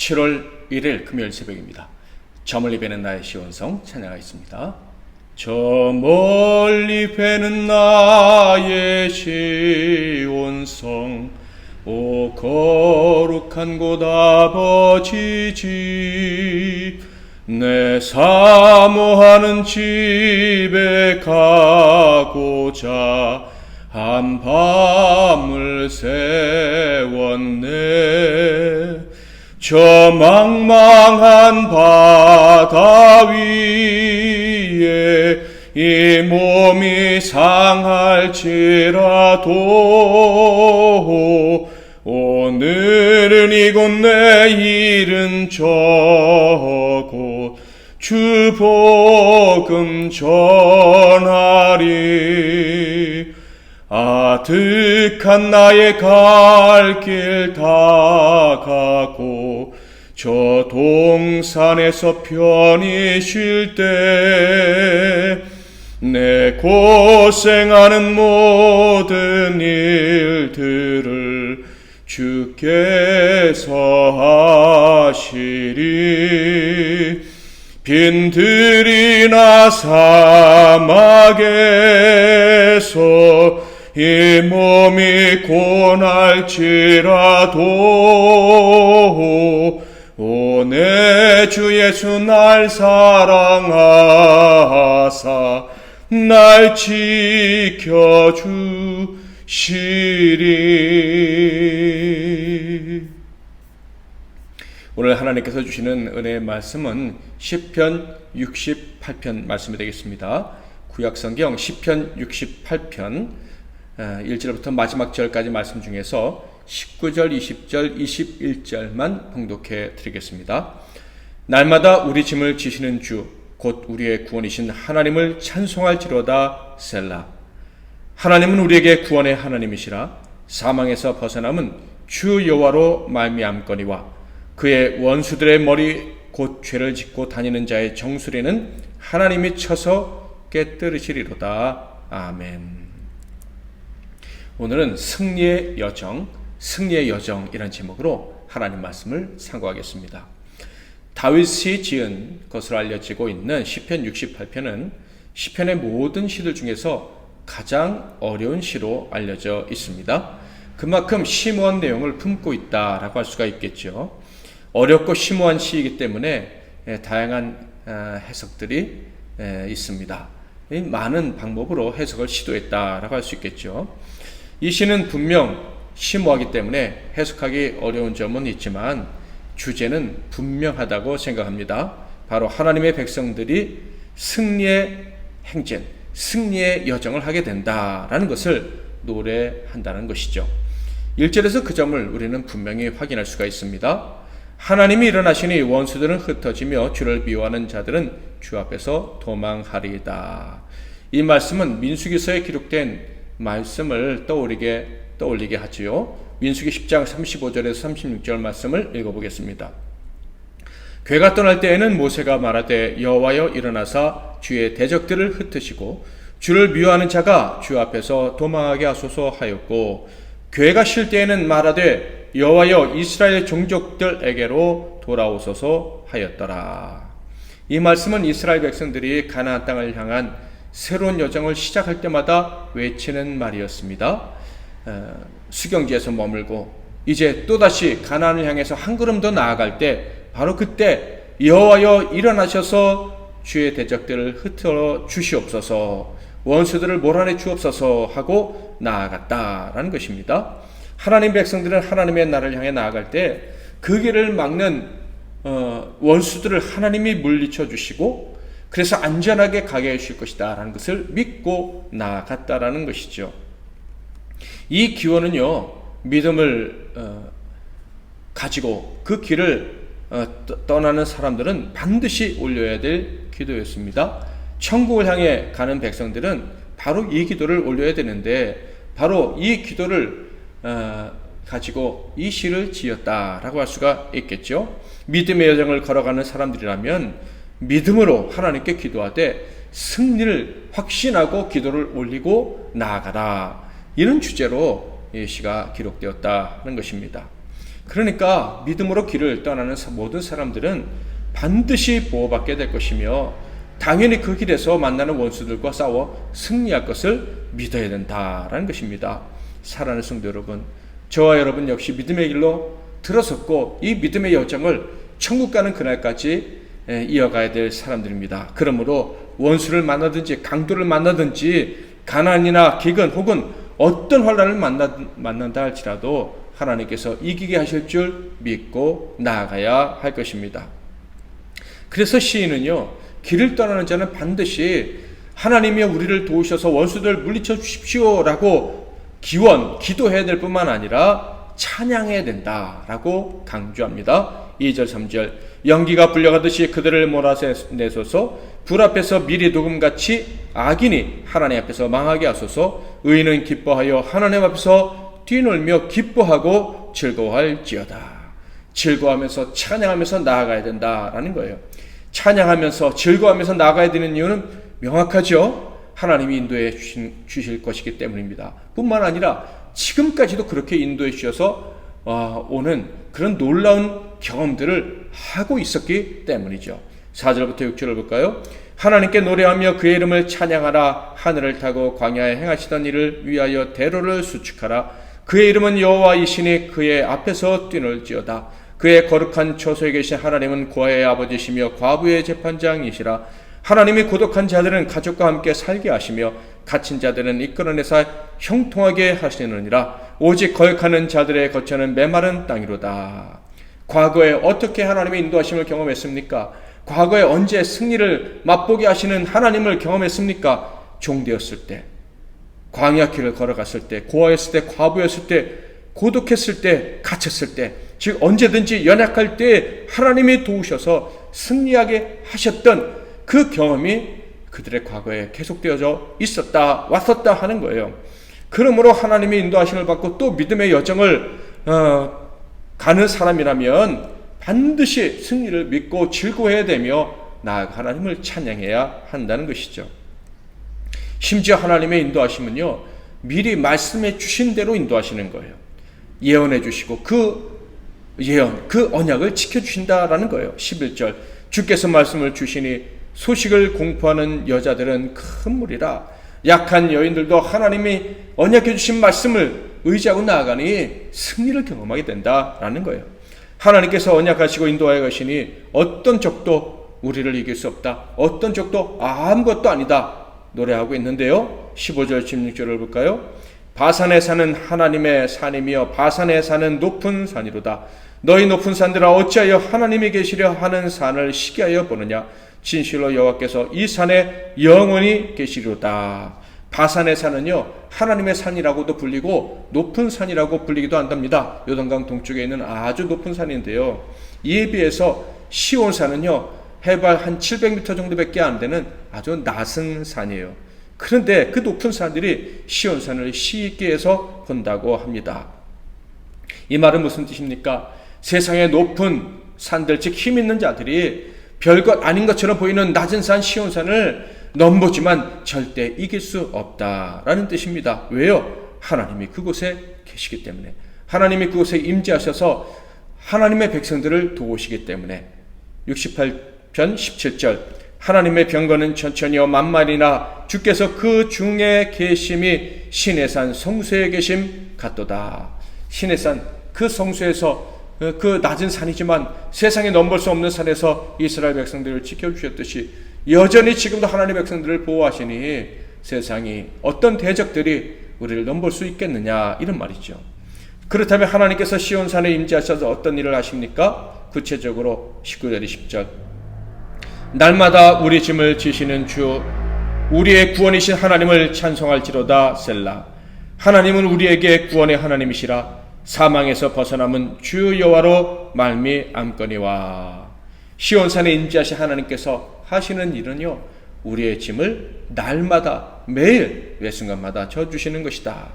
7월 1일 금요일 새벽입니다. 저 멀리 배는 나의 시온성 찬양하겠습니다. 저 멀리 배는 나의 시온성, 오 거룩한 곳 아버지 집, 내 사모하는 집에 가고자 한 밤을 세웠네. 저 망망한 바다 위에 이 몸이 상할지라도 오늘은 이곳 내일은 저곳 주 복음 전하리. 아득한 나의 갈 길 다 가고 저 동산에서 편히 쉴 때 내 고생하는 모든 일들을 주께서 하시리. 빈들이나 사막에서 이 몸이 고날지라도 오 내 주 예수 날 사랑하사 날 지켜주시리. 오늘 하나님께서 주시는 은혜의 말씀은 시편 68편 말씀이 되겠습니다. 구약성경 시편 68편 1절부터 마지막 절까지 말씀 중에서 19절, 20절, 21절만 봉독해 드리겠습니다. 날마다 우리 짐을 지시는 주, 곧 우리의 구원이신 하나님을 찬송할지로다. 셀라. 하나님은 우리에게 구원의 하나님이시라. 사망에서 벗어남은 주 여호와로 말미암거니와 그의 원수들의 머리 곧 죄를 짓고 다니는 자의 정수리는 하나님이 쳐서 깨뜨리시리로다. 아멘. 오늘은 승리의 여정, 승리의 여정이라는 제목으로 하나님 말씀을 상고하겠습니다. 다윗이 지은 것으로 알려지고 있는 시편 68편은 시편의 모든 시들 중에서 가장 어려운 시로 알려져 있습니다. 그만큼 심오한 내용을 품고 있다라고 할 수가 있겠죠. 어렵고 심오한 시이기 때문에 다양한 해석들이 있습니다. 많은 방법으로 해석을 시도했다라고 할 수 있겠죠. 이 시는 분명 심오하기 때문에 해석하기 어려운 점은 있지만 주제는 분명하다고 생각합니다. 바로 하나님의 백성들이 승리의 행진, 승리의 여정을 하게 된다라는 것을 노래한다는 것이죠. 1절에서 그 점을 우리는 분명히 확인할 수가 있습니다. 하나님이 일어나시니 원수들은 흩어지며 주를 미워하는 자들은 주 앞에서 도망하리이다. 이 말씀은 민수기서에 기록된 말씀을 떠올리게 하지요. 민수기 10장 35절에서 36절 말씀을 읽어보겠습니다. 괴가 떠날 때에는 모세가 말하되 여호와여 일어나사 주의 대적들을 흩으시고 주를 미워하는 자가 주 앞에서 도망하게 하소서 하였고, 괴가 쉴 때에는 말하되 여호와여 이스라엘 종족들에게로 돌아오소서 하였더라. 이 말씀은 이스라엘 백성들이 가나안 땅을 향한 새로운 여정을 시작할 때마다 외치는 말이었습니다. 수경지에서 머물고 이제 또다시 가나안을 향해서 한 걸음 더 나아갈 때 바로 그때 여호와여 일어나셔서 주의 대적들을 흩어 주시옵소서, 원수들을 몰아내 주옵소서 하고 나아갔다라는 것입니다. 하나님 백성들은 하나님의 나라를 향해 나아갈 때 그 길을 막는 원수들을 하나님이 물리쳐 주시고 그래서 안전하게 가게 해주실 것이다 라는 것을 믿고 나아갔다라는 것이죠. 이 기원은요, 믿음을 가지고 그 길을 떠나는 사람들은 반드시 올려야 될 기도였습니다. 천국을 향해 가는 백성들은 바로 이 기도를 올려야 되는데 바로 이 기도를 가지고 이 시를 지었다라고 할 수가 있겠죠. 믿음의 여정을 걸어가는 사람들이라면 믿음으로 하나님께 기도하되 승리를 확신하고 기도를 올리고 나아가라, 이런 주제로 이 시가 기록되었다는 것입니다. 그러니까 믿음으로 길을 떠나는 모든 사람들은 반드시 보호받게 될 것이며 당연히 그 길에서 만나는 원수들과 싸워 승리할 것을 믿어야 된다라는 것입니다. 사랑하는 성도 여러분, 저와 여러분 역시 믿음의 길로 들어섰고 이 믿음의 여정을 천국 가는 그날까지 이어가야 될 사람들입니다. 그러므로 원수를 만나든지 강도를 만나든지 가난이나 기근 혹은 어떤 환난을 만난다 할지라도 하나님께서 이기게 하실 줄 믿고 나아가야 할 것입니다. 그래서 시인은요, 길을 떠나는 자는 반드시 하나님이 우리를 도우셔서 원수들 물리쳐 주십시오라고 기도해야 될 뿐만 아니라 찬양해야 된다라고 강조합니다. 2절 3절 연기가 불려가듯이 그들을 몰아내소서 불 앞에서 미리 녹음같이 악인이 하나님 앞에서 망하게 하소서 의인은 기뻐하여 하나님 앞에서 뛰놀며 기뻐하고 즐거워할지어다. 즐거워하면서 찬양하면서 나아가야 된다라는 거예요. 찬양하면서 즐거워하면서 나아가야 되는 이유는 명확하죠. 하나님이 인도해 주실 것이기 때문입니다. 뿐만 아니라 지금까지도 그렇게 인도해 주셔서 오는 그런 놀라운 경험들을 하고 있었기 때문이죠. 4절부터 6절을 볼까요? 하나님께 노래하며 그의 이름을 찬양하라. 하늘을 타고 광야에 행하시던 일을 위하여 대로를 수축하라. 그의 이름은 여호와이시니 그의 앞에서 뛰놀지어다. 그의 거룩한 처소에 계신 하나님은 고아의 아버지시며 과부의 재판장이시라. 하나님이 고독한 자들은 가족과 함께 살게 하시며 갇힌 자들은 이끌어내사 형통하게 하시느니라. 오직 거역하는 자들의 거처는 메마른 땅이로다. 과거에 어떻게 하나님의 인도하심을 경험했습니까? 과거에 언제 승리를 맛보게 하시는 하나님을 경험했습니까? 종되었을 때, 광야길을 걸어갔을 때, 고아였을 때, 과부였을 때, 고독했을 때, 갇혔을 때, 즉 언제든지 연약할 때 하나님이 도우셔서 승리하게 하셨던 그 경험이 그들의 과거에 계속되어져 있었다, 왔었다 하는 거예요. 그러므로 하나님의 인도하심을 받고 또 믿음의 여정을 가는 사람이라면 반드시 승리를 믿고 즐거워해야 되며 나아가 하나님을 찬양해야 한다는 것이죠. 심지어 하나님의 인도하심은요, 미리 말씀해 주신 대로 인도하시는 거예요. 예언해 주시고 그 예언, 그 언약을 지켜주신다라는 거예요. 11절 주께서 말씀을 주시니 소식을 공포하는 여자들은 큰 무리라. 약한 여인들도 하나님이 언약해 주신 말씀을 의지하고 나아가니 승리를 경험하게 된다라는 거예요. 하나님께서 언약하시고 인도하여 가시니 어떤 적도 우리를 이길 수 없다. 어떤 적도 아무것도 아니다. 노래하고 있는데요. 15절 16절을 볼까요? 바산에 사는 하나님의 산이며 바산에 사는 높은 산이로다. 너희 높은 산들아 어찌하여 하나님이 계시려 하는 산을 시기하여 보느냐. 진실로 여호와께서 이 산에 영원히 계시리로다. 바산의 산은요, 하나님의 산이라고도 불리고 높은 산이라고 불리기도 한답니다. 요단강 동쪽에 있는 아주 높은 산인데요, 이에 비해서 시온산은요 해발 한 700m 정도밖에 안 되는 아주 낮은 산이에요. 그런데 그 높은 산들이 시온산을 시있게 해서 본다고 합니다. 이 말은 무슨 뜻입니까? 세상의 높은 산들, 즉 힘 있는 자들이 별것 아닌 것처럼 보이는 낮은 산 시온산을 넘보지만 절대 이길 수 없다라는 뜻입니다. 왜요? 하나님이 그곳에 계시기 때문에, 하나님이 그곳에 임재하셔서 하나님의 백성들을 도우시기 때문에. 68편 17절 하나님의 병거는 천천히요 만만이나 주께서 그 중에 계심이 시내산 성소에 계심 같도다. 시내산 그 성소에서, 그 낮은 산이지만 세상에 넘볼 수 없는 산에서 이스라엘 백성들을 지켜주셨듯이 여전히 지금도 하나님의 백성들을 보호하시니 세상이 어떤 대적들이 우리를 넘볼 수 있겠느냐, 이런 말이죠. 그렇다면 하나님께서 시온산에 임재하셔서 어떤 일을 하십니까? 구체적으로 19절 20절 날마다 우리 짐을 지시는 주 우리의 구원이신 하나님을 찬송할지로다. 셀라. 하나님은 우리에게 구원의 하나님이시라. 사망에서 벗어남은 주 여호와로 말미암거니와. 시온산에 임재하신 하나님께서 하시는 일은요, 우리의 짐을 날마다 매일 매 순간마다 져주시는 것이다.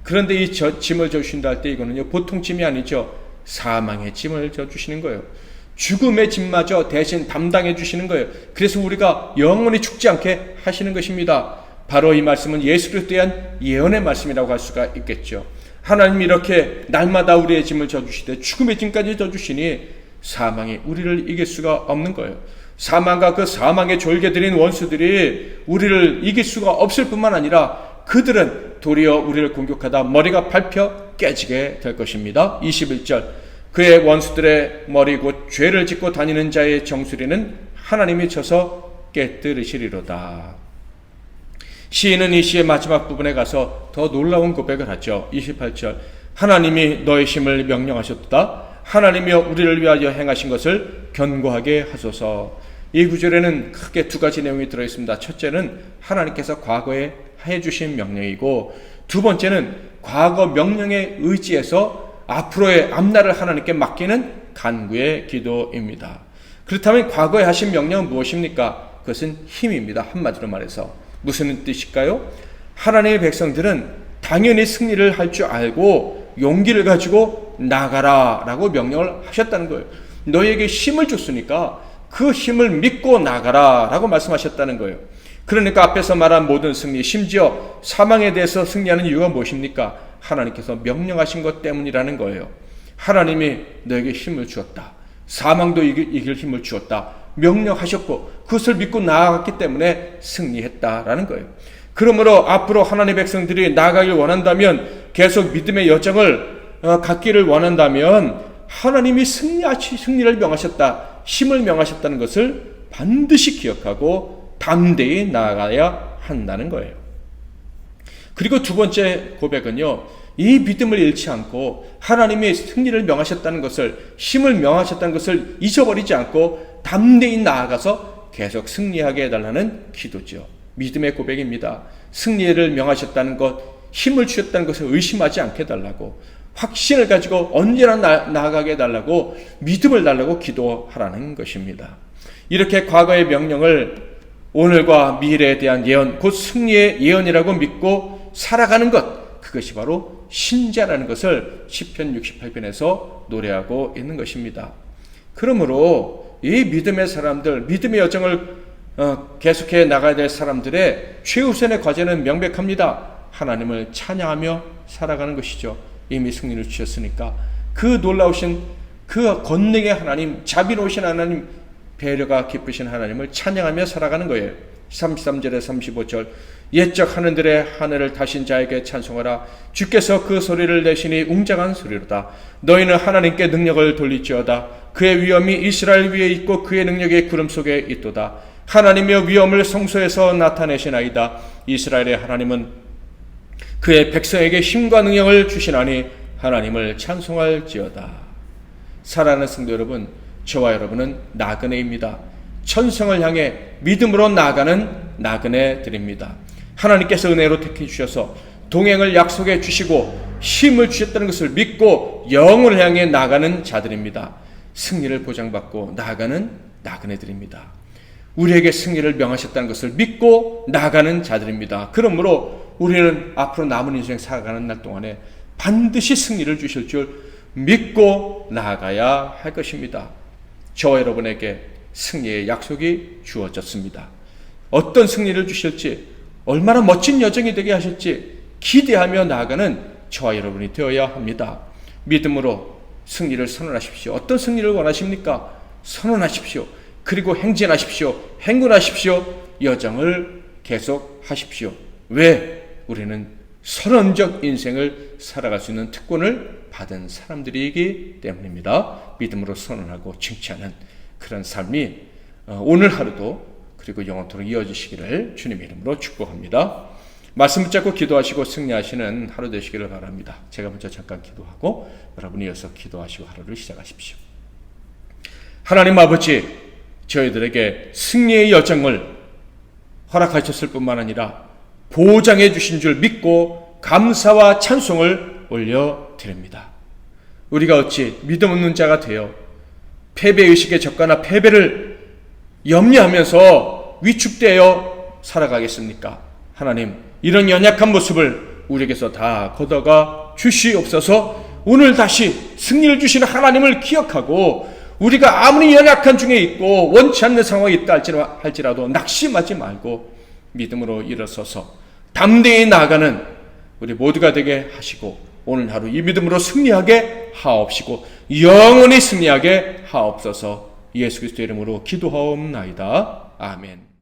그런데 이 짐을 져주신다 할 때 이거는요 보통 짐이 아니죠. 사망의 짐을 져주시는 거예요. 죽음의 짐마저 대신 담당해 주시는 거예요. 그래서 우리가 영원히 죽지 않게 하시는 것입니다. 바로 이 말씀은 예수 그리스도에 대한 예언의 말씀이라고 할 수가 있겠죠. 하나님이 이렇게 날마다 우리의 짐을 져주시되 죽음의 짐까지 져주시니 사망이 우리를 이길 수가 없는 거예요. 사망과 그 사망의 졸개들인 원수들이 우리를 이길 수가 없을 뿐만 아니라 그들은 도리어 우리를 공격하다 머리가 밟혀 깨지게 될 것입니다. 21절 그의 원수들의 머리 곧 죄를 짓고 다니는 자의 정수리는 하나님이 쳐서 깨뜨리시리로다. 시인은 이 시의 마지막 부분에 가서 더 놀라운 고백을 하죠. 28절 하나님이 너의 힘을 명령하셨도다. 하나님이여 우리를 위하여 행하신 것을 견고하게 하소서. 이 구절에는 크게 두 가지 내용이 들어있습니다. 첫째는 하나님께서 과거에 해주신 명령이고, 두 번째는 과거 명령에 의지해서 앞으로의 앞날을 하나님께 맡기는 간구의 기도입니다. 그렇다면 과거에 하신 명령은 무엇입니까? 그것은 힘입니다. 한마디로 말해서 무슨 뜻일까요? 하나님의 백성들은 당연히 승리를 할 줄 알고 용기를 가지고 나가라 라고 명령을 하셨다는 거예요. 너에게 힘을 줬으니까 그 힘을 믿고 나가라 라고 말씀하셨다는 거예요. 그러니까 앞에서 말한 모든 승리, 심지어 사망에 대해서 승리하는 이유가 무엇입니까? 하나님께서 명령하신 것 때문이라는 거예요. 하나님이 너에게 힘을 주었다. 사망도 이길 힘을 주었다. 명령하셨고 그것을 믿고 나아갔기 때문에 승리했다라는 거예요. 그러므로 앞으로 하나님의 백성들이 나아가길 원한다면, 계속 믿음의 여정을 갖기를 원한다면 하나님이 승리를 명하셨다, 힘을 명하셨다는 것을 반드시 기억하고 담대히 나아가야 한다는 거예요. 그리고 두 번째 고백은요, 이 믿음을 잃지 않고 하나님이 승리를 명하셨다는 것을, 힘을 명하셨다는 것을 잊어버리지 않고 담대히 나아가서 계속 승리하게 해달라는 기도죠. 믿음의 고백입니다. 승리를 명하셨다는 것, 힘을 주셨다는 것을 의심하지 않게 해달라고, 확신을 가지고 언제나 나아가게 해달라고, 믿음을 달라고 기도하라는 것입니다. 이렇게 과거의 명령을 오늘과 미래에 대한 예언, 곧 승리의 예언이라고 믿고 살아가는 것, 그것이 바로 신자라는 것을 시편 68편에서 노래하고 있는 것입니다. 그러므로 이 믿음의 사람들, 믿음의 여정을 계속해 나가야 될 사람들의 최우선의 과제는 명백합니다. 하나님을 찬양하며 살아가는 것이죠. 이미 승리를 주셨으니까 그 놀라우신 그 권능의 하나님, 자비로우신 하나님, 배려가 깊으신 하나님을 찬양하며 살아가는 거예요. 33절에 35절 옛적 하늘들의 하늘을 타신 자에게 찬송하라. 주께서 그 소리를 내시니 웅장한 소리로다. 너희는 하나님께 능력을 돌릴지어다. 그의 위엄이 이스라엘 위에 있고 그의 능력이 구름 속에 있도다. 하나님의 위엄을 성소에서 나타내시나이다. 이스라엘의 하나님은 그의 백성에게 힘과 능력을 주시나니 하나님을 찬송할지어다. 사랑하는 성도 여러분, 저와 여러분은 나그네입니다. 천성을 향해 믿음으로 나아가는 나그네들입니다. 하나님께서 은혜로 택해 주셔서 동행을 약속해 주시고 힘을 주셨다는 것을 믿고 영을 향해 나아가는 자들입니다. 승리를 보장받고 나아가는 나그네들입니다. 우리에게 승리를 명하셨다는 것을 믿고 나아가는 자들입니다. 그러므로 우리는 앞으로 남은 인생 살아가는 날 동안에 반드시 승리를 주실 줄 믿고 나아가야 할 것입니다. 저와 여러분에게 승리의 약속이 주어졌습니다. 어떤 승리를 주실지, 얼마나 멋진 여정이 되게 하실지 기대하며 나아가는 저와 여러분이 되어야 합니다. 믿음으로 승리를 선언하십시오. 어떤 승리를 원하십니까? 선언하십시오. 그리고 행진하십시오. 행군하십시오. 여정을 계속하십시오. 왜? 우리는 선언적 인생을 살아갈 수 있는 특권을 받은 사람들이기 때문입니다. 믿음으로 선언하고 칭찬하는 그런 삶이 오늘 하루도 그리고 영원토록 이어지시기를 주님의 이름으로 축복합니다. 말씀 붙잡고 기도하시고 승리하시는 하루 되시기를 바랍니다. 제가 먼저 잠깐 기도하고 여러분이 이어서 기도하시고 하루를 시작하십시오. 하나님 아버지, 저희들에게 승리의 여정을 허락하셨을 뿐만 아니라 보장해 주신 줄 믿고 감사와 찬송을 올려드립니다. 우리가 어찌 믿음 없는 자가 되어 패배의식에 적거나 패배를 염려하면서 위축되어 살아가겠습니까? 하나님, 이런 연약한 모습을 우리에게서 다 걷어가 주시옵소서. 오늘 다시 승리를 주시는 하나님을 기억하고 우리가 아무리 연약한 중에 있고 원치 않는 상황이 있다 할지라도 낙심하지 말고 믿음으로 일어서서 담대히 나아가는 우리 모두가 되게 하시고 오늘 하루 이 믿음으로 승리하게 하옵시고 영원히 승리하게 하옵소서. 예수 그리스도 이름으로 기도하옵나이다. 아멘.